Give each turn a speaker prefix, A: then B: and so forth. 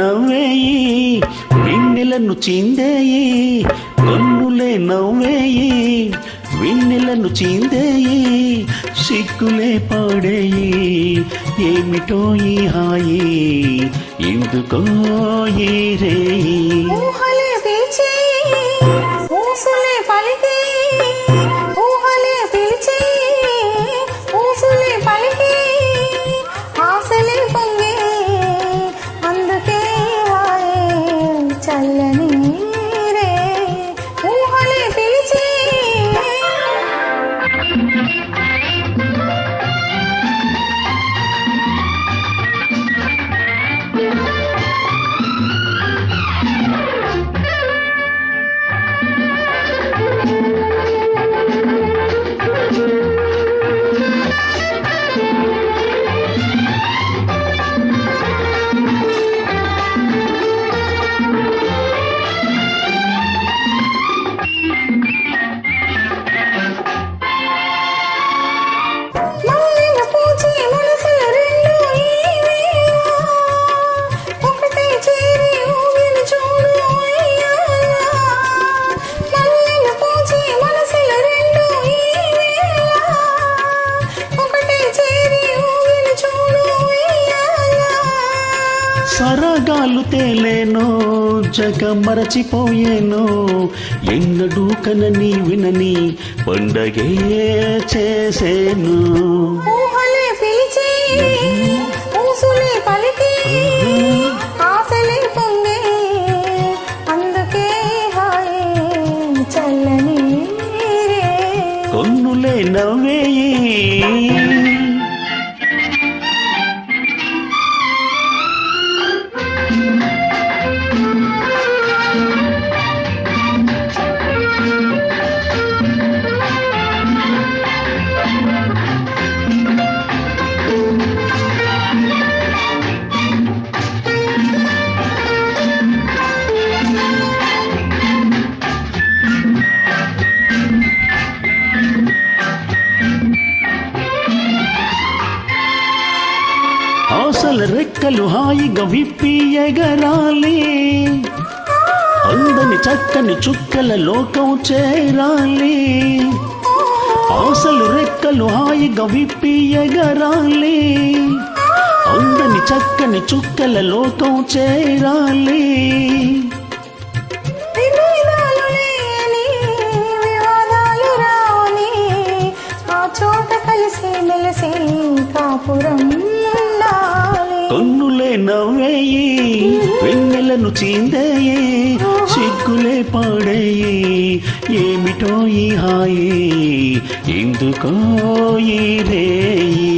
A: నవ్వేయి వెన్నెలను చిందేయి కన్నులే నవ్వేయి వెన్నెలను చిందేయి సిగ్గులే పాడేయి ఏమిటో ఈ హాయి ఎందుకో ఈ రేయి
B: ఊహలే పిలిచి ఊసులే పలికి ఊహలే పిలిచి ఊసులే పలికి ఆశలే పొంగి అందుకే వాయే చల్లని రే ఊహలే పిలిచి
A: సరగాలు తేలేనో జగ మరచిపోయేనో ఎన్నడూ కనని వినని పండగే చేసేను
B: ఊహలే పిలిచి ఊసులే పలికి ఆశలే పొంగే అందుకే హాయే చల్లని రే
A: కన్నులే నవ్వేయి ఆశల రెక్కలు హాయిగా విప్పి ఎగరాలి అందని చక్కని చుక్కల లోకం చేరాలి ఆశలు రెక్కలు హాయిగా విప్పి ఎగరాలి అందని చక్కని చుక్కల లోకం చేరాలి కన్నులే నవ్వేయి వెన్నెలను చిందేయి సిగ్గులే పాడేయి ఏమిటో ఈ హాయి ఎందుకో ఈ రేయి